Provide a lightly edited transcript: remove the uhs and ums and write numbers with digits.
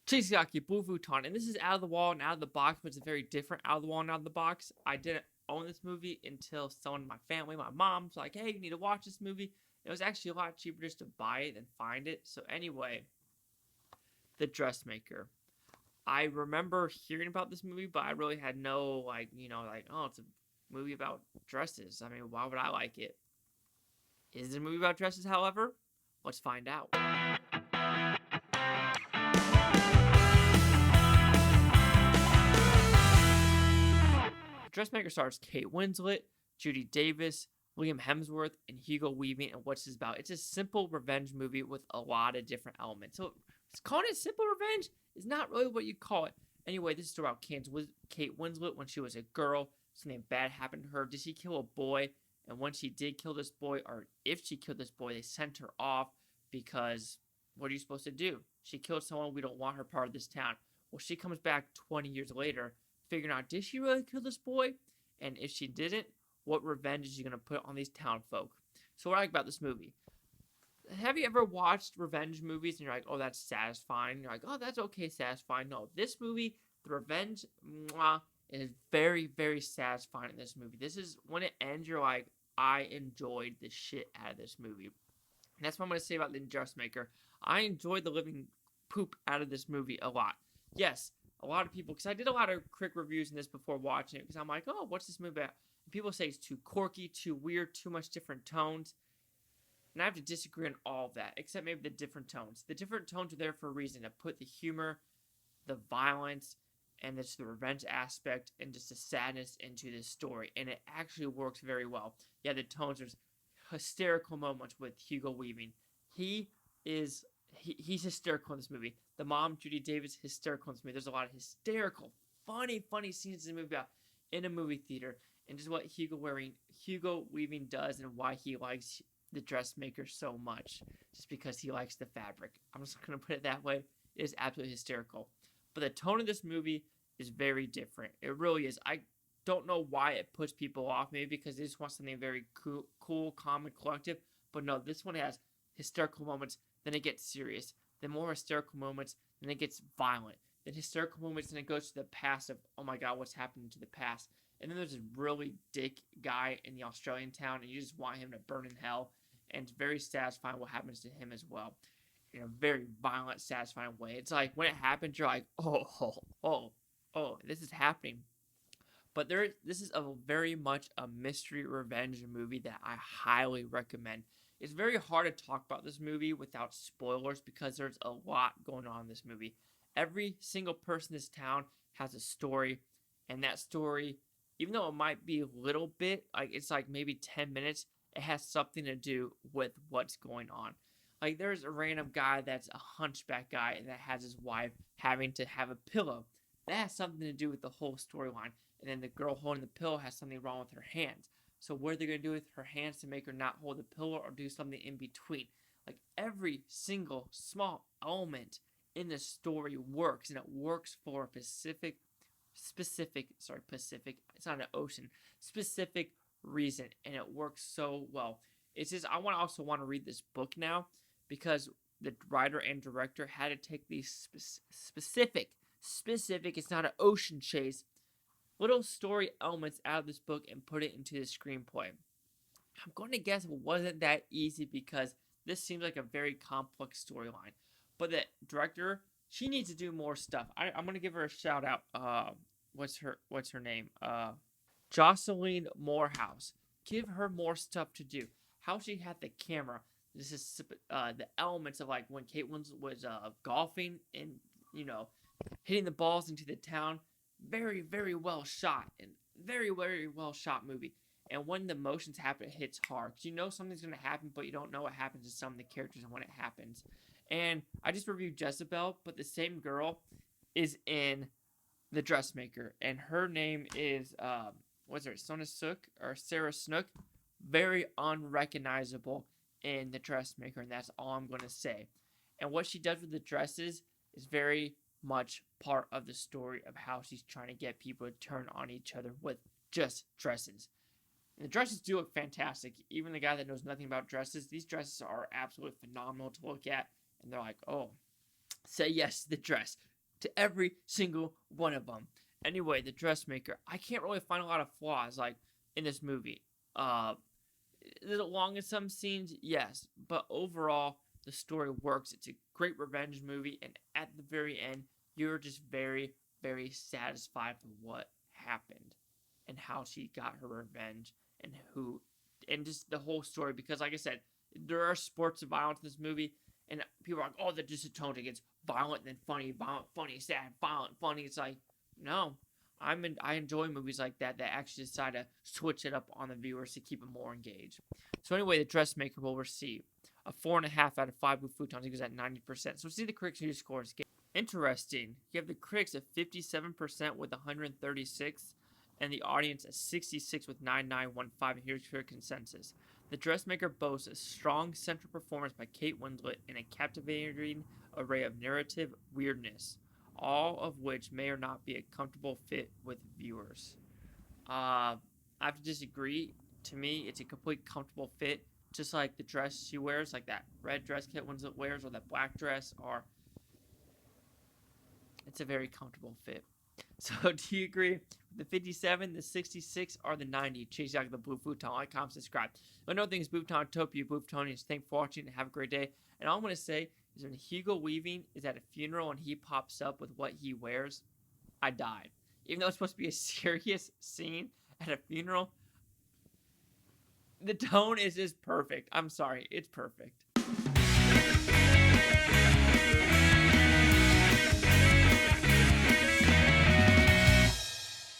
Chisaki Blue Futon, and this is out of the wall and out of the box, but it's a very different out of the wall and out of the box. I didn't own this movie until someone in my family, my mom's like, hey, you need to watch this movie. It was actually a lot cheaper just to buy it than find it. So anyway, The Dressmaker. I remember hearing about this movie, but I really had no, oh, it's a movie about dresses. I mean, why would I like it? Is it a movie about dresses, however? Let's find out. Dressmaker stars Kate Winslet, Judy Davis, Liam Hemsworth, and Hugo Weaving. And what's this about? It's a simple revenge movie with a lot of different elements. So calling it simple revenge is not really what you call it. Anyway, this is about Kate Winslet when she was a girl. Something bad happened to her. Did she kill a boy? And when she did kill this boy, or if she killed this boy, they sent her off because what are you supposed to do? She killed someone. We don't want her part of this town. Well, she comes back 20 years later, figuring out, did she really kill this boy? And if she didn't, what revenge is she going to put on these town folk? So what I like about this movie, have you ever watched revenge movies and you're like, oh, that's satisfying? You're like, oh, that's okay, satisfying. No, this movie, the revenge, is very, very satisfying in this movie. This is, when it ends, you're like, I enjoyed the shit out of this movie. And that's what I'm going to say about The Dressmaker. I enjoyed the living poop out of this movie a lot. Yes, a lot of people, because I did a lot of quick reviews in this before watching it, because I'm like, oh, what's this movie about? And people say it's too quirky, too weird, too much different tones. And I have to disagree on all of that, except maybe the different tones. The different tones are there for a reason, to put the humor, the violence, and just the revenge aspect, and just the sadness into this story. And it actually works very well. Yeah, the tones, there's hysterical moments with Hugo Weaving. He's hysterical in this movie. The mom, Judy Davis, hysterical in this movie. There's a lot of hysterical, funny scenes in the movie about in a movie theater. And just what Hugo Weaving does and why he likes The Dressmaker so much. Just because he likes the fabric. I'm just going to put it that way. It is absolutely hysterical. But the tone of this movie is very different. It really is. I don't know why it puts people off. Maybe because they just want something very cool, calm, and collective. But no, this one has hysterical moments. Then it gets serious. Then more hysterical moments. Then it gets violent. Then hysterical moments. Then it goes to the past of, oh my god, what's happening to the past. And then there's a really dick guy in the Australian town. And you just want him to burn in hell. And it's very satisfying what happens to him as well. In a very violent, satisfying way. It's like when it happens, you're like, oh, this is happening. But this is very much a mystery revenge movie that I highly recommend. It's very hard to talk about this movie without spoilers because there's a lot going on in this movie. Every single person in this town has a story, and that story, even though it might be a little bit, like it's like maybe 10 minutes, it has something to do with what's going on. Like, there's a random guy that's a hunchback guy and that has his wife having to have a pillow. That has something to do with the whole storyline. And then the girl holding the pillow has something wrong with her hands. So what are they going to do with her hands to make her not hold the pillow or do something in between? Like, every single small element in the story works. And it works for a Pacific, it's not an ocean, specific reason. And it works so well. It's just, I also want to read this book now, because the writer and director had to take these specific, it's not an ocean chase, little story elements out of this book and put it into the screenplay. I'm going to guess it wasn't that easy because this seems like a very complex storyline. But the director, she needs to do more stuff. I'm going to give her a shout out. What's her name? Jocelyn Moorhouse. Give her more stuff to do. How she had the camera. This is the elements of like when Kate was golfing and hitting the balls into the town. Very, very well shot and very, very well shot movie. And when the motions happen, it hits hard. You know something's gonna happen, but you don't know what happens to some of the characters and when it happens. And I just reviewed Jezebel, but the same girl is in The Dressmaker, and her name is Sarah Snook. Very unrecognizable in The Dressmaker, and that's all I'm going to say. And what she does with the dresses is very much part of the story of how she's trying to get people to turn on each other with just dresses. And the dresses do look fantastic. Even the guy that knows nothing about dresses, these dresses are absolutely phenomenal to look at. And they're like, oh, say yes to the dress. to every single one of them. Anyway, the dressmaker. I can't really find a lot of flaws like in this movie. Is it long in some scenes? Yes, but overall the story works. It's a great revenge movie, and at the very end, you're just very, very satisfied with what happened and how she got her revenge and who and just the whole story. Because, like I said, there are sports of violence in this movie, and people are like, "Oh, they're just a tone. It gets violent then funny, violent, funny, sad, violent, funny." It's like, no, I enjoy movies like that actually decide to switch it up on the viewers to keep them more engaged. So anyway, the dressmaker will receive a 4.5 out of 5 with Futons. He goes at 90%. So see the critics' new scores. Interesting. You have the critics at 57% with 136, and the audience at 66 with 9915. And here's your consensus. The dressmaker boasts a strong central performance by Kate Winslet and a captivating array of narrative weirdness, all of which may or not be a comfortable fit with viewers. I have to disagree. To me, it's a complete comfortable fit, just like the dress she wears, like that red dress Kate Winslet wears, or that black dress, or it's a very comfortable fit. So, do you agree? The 57, the 66, or the 90? Chase out the blue futon. Like, comment, subscribe. Another thing is Bhutanotopia, Bhutanonians. Thanks for watching and have a great day. And all I'm going to say is when Hugo Weaving is at a funeral and he pops up with what he wears, I died. Even though it's supposed to be a serious scene at a funeral, the tone is just perfect. I'm sorry. It's perfect.